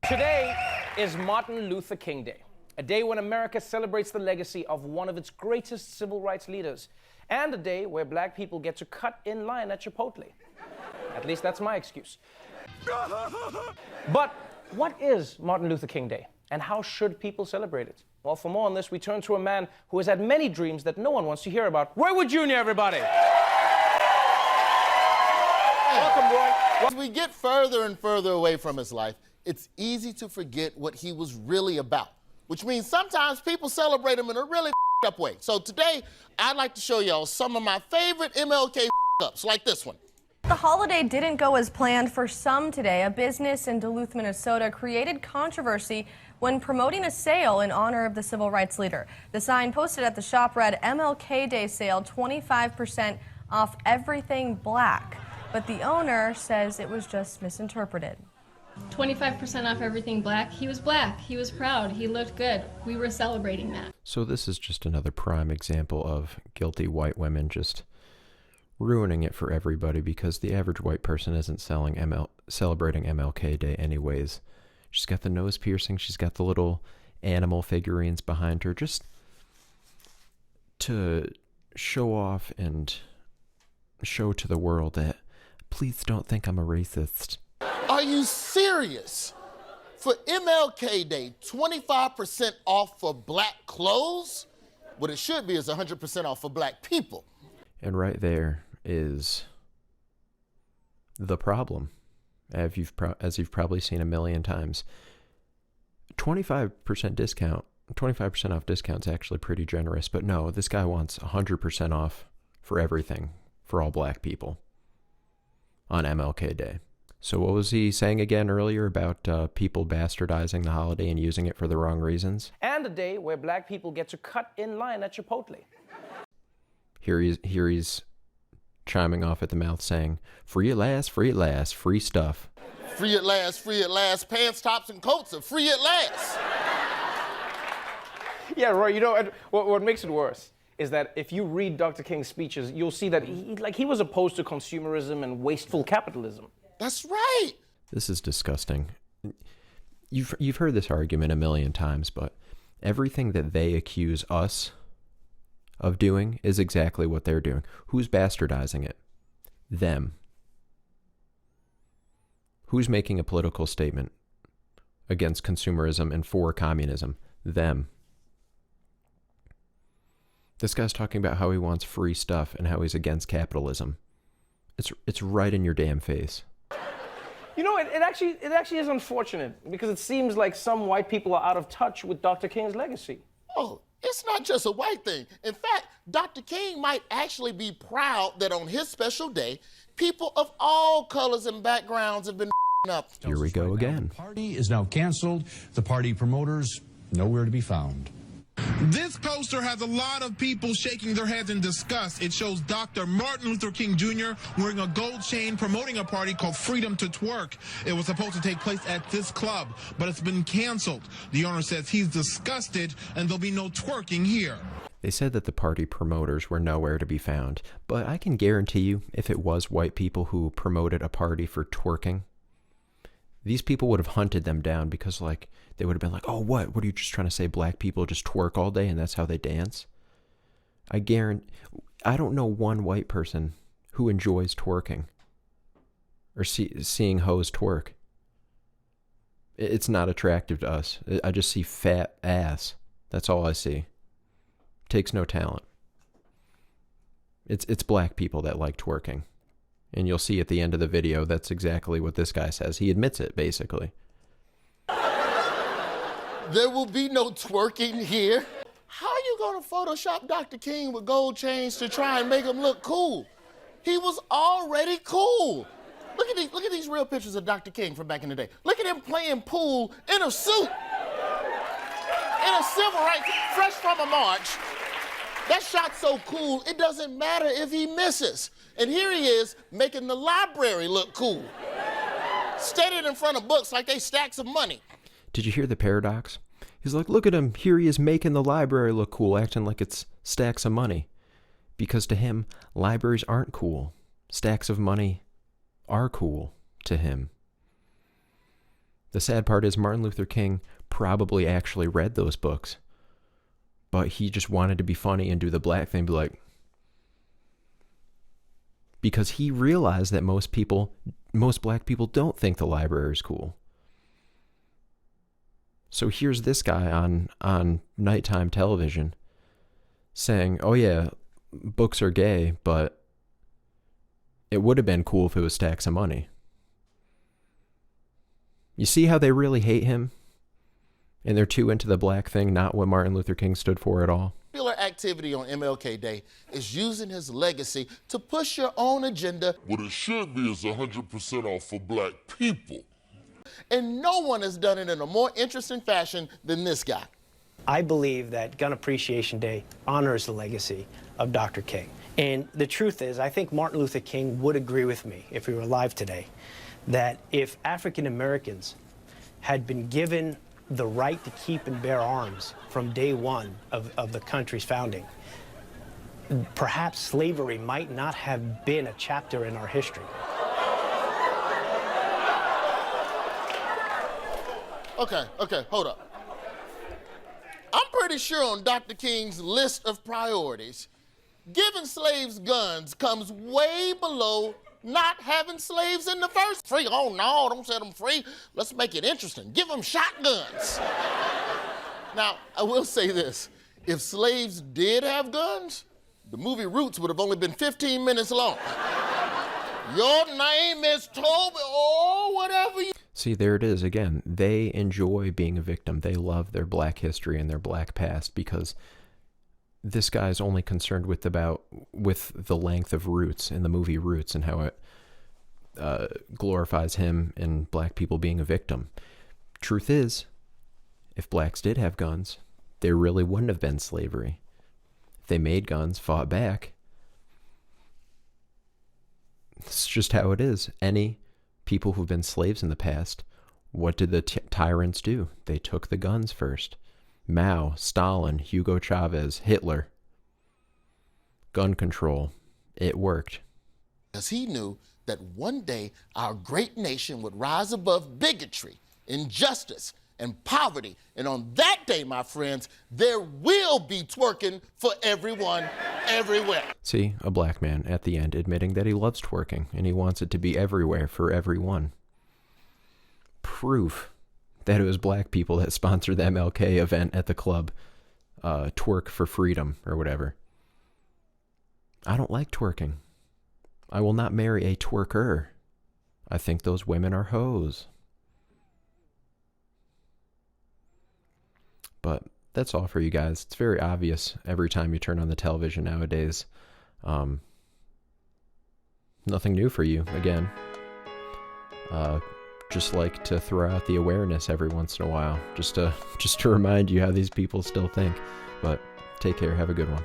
Today is Martin Luther King Day, a day when America celebrates the legacy of one of its greatest civil rights leaders, and a day where black people get to cut in line at Chipotle. At least that's my excuse. But what is Martin Luther King Day, and how should people celebrate it? Well, for more on this, we turn to a man who has had many dreams that no one wants to hear about. Roy Wood Jr., everybody! Welcome, Roy. As we get further and further away from his life, it's easy to forget what he was really about, which means sometimes people celebrate him in a really up way. So today, I'd like to show y'all some of my favorite MLK ups, like this one. The holiday didn't go as planned for some today. A business in Duluth, Minnesota created controversy when promoting a sale in honor of the civil rights leader. The sign posted at the shop read, MLK Day sale, 25% off everything black. But the owner says it was just misinterpreted. 25% off everything black. He was black. He was proud. He looked good. We were celebrating that. So this is just another prime example of guilty white women just ruining it for everybody, because the average white person isn't celebrating MLK Day anyways. She's got the nose piercing. She's got the little animal figurines behind her just to show off and show to the world that, please don't think I'm a racist. Are you serious? For MLK Day, 25% off for black clothes? What it should be is 100% off for black people. And right there is the problem, as you've probably seen a million times. 25% discount, 25% off discount's actually pretty generous, but no, this guy wants 100% off for everything for all black people on MLK Day. So what was he saying again earlier about people bastardizing the holiday and using it for the wrong reasons? And a day where black people get to cut in line at Chipotle. Here he's chiming off at the mouth saying, free at last, free stuff. Free at last, pants, tops, and coats are free at last. Yeah, Roy, you know, what makes it worse is that if you read Dr. King's speeches, you'll see that he was opposed to consumerism and wasteful capitalism. That's right. This is disgusting. You've heard this argument a million times, but everything that they accuse us of doing is exactly what they're doing. Who's bastardizing it? Them. Who's making a political statement against consumerism and for communism? Them. This guy's talking about how he wants free stuff and how he's against capitalism. It's right in your damn face. You know, it actually is unfortunate, because it seems like some white people are out of touch with Dr. King's legacy. Oh, it's not just a white thing. In fact, Dr. King might actually be proud that on his special day, people of all colors and backgrounds have been up. Here we go again. The party is now canceled. The party promoters nowhere to be found. This poster has a lot of people shaking their heads in disgust. It shows Dr. Martin Luther King Jr. wearing a gold chain promoting a party called Freedom to Twerk. It was supposed to take place at this club, but it's been canceled. The owner says he's disgusted and there'll be no twerking here. They said that the party promoters were nowhere to be found, but I can guarantee you, if it was white people who promoted a party for twerking, these people would have hunted them down, because, like, they would have been like, oh, what are you just trying to say? Black people just twerk all day and that's how they dance? I don't know one white person who enjoys twerking or seeing hoes twerk. It's not attractive to us. I just see fat ass. That's all I see. Takes no talent. It's black people that like twerking. And you'll see at the end of the video, that's exactly what this guy says. He admits it, basically. There will be no twerking here. How are you going to Photoshop Dr. King with gold chains to try and make him look cool? He was already cool. Look at these real pictures of Dr. King from back in the day. Look at him playing pool in a suit. In a civil rights, fresh from a march. That shot's so cool, it doesn't matter if he misses. And here he is, making the library look cool. Standing in front of books like they stacks of money. Did you hear the paradox? He's like, look at him, here he is making the library look cool, acting like it's stacks of money. Because to him, libraries aren't cool. Stacks of money are cool to him. The sad part is Martin Luther King probably actually read those books, but he just wanted to be funny and do the black thing, be like, because he realized that most black people don't think the library is cool. So here's this guy on nighttime television saying, oh yeah, books are gay, but it would have been cool if it was stacks of money. You see how they really hate him? And they're too into the black thing, not what Martin Luther King stood for at all. Popular activity on MLK Day is using his legacy to push your own agenda. What it should be is 100% off for black people. And no one has done it in a more interesting fashion than this guy. I believe that Gun Appreciation Day honors the legacy of Dr. King. And the truth is, I think Martin Luther King would agree with me, if he were alive today, that if African Americans had been given the right to keep and bear arms from day one of the country's founding, perhaps slavery might not have been a chapter in our history. Okay, hold up. I'm pretty sure on Dr. King's list of priorities, giving slaves guns comes way below not having slaves in the first. Free, oh no, don't set them free. Let's make it interesting. Give them shotguns. Now, I will say this. If slaves did have guns, the movie Roots would have only been 15 minutes long. Your name is Toby, or whatever you... See, there it is again. They enjoy being a victim. They love their black history and their black past because this guy's only concerned with the length of Roots in the movie Roots and how it glorifies him and black people being a victim. Truth is, if blacks did have guns, there really wouldn't have been slavery. If they made guns, fought back. It's just how it is. Any people who've been slaves in the past, what did the tyrants do? They took the guns first. Mao, Stalin, Hugo Chavez, Hitler. Gun control. It worked. Because he knew that one day our great nation would rise above bigotry, injustice, and poverty. And on that day, my friends, there will be twerking for everyone, everywhere. See, a black man at the end admitting that he loves twerking and he wants it to be everywhere for everyone. Proof that it was black people that sponsored the MLK event at the club, Twerk for Freedom or whatever. I don't like twerking. I will not marry a twerker. I think those women are hoes. But that's all for you guys. It's very obvious every time you turn on the television nowadays. Nothing new for you, again. Just like to throw out the awareness every once in a while, just to remind you how these people still think. But take care, have a good one.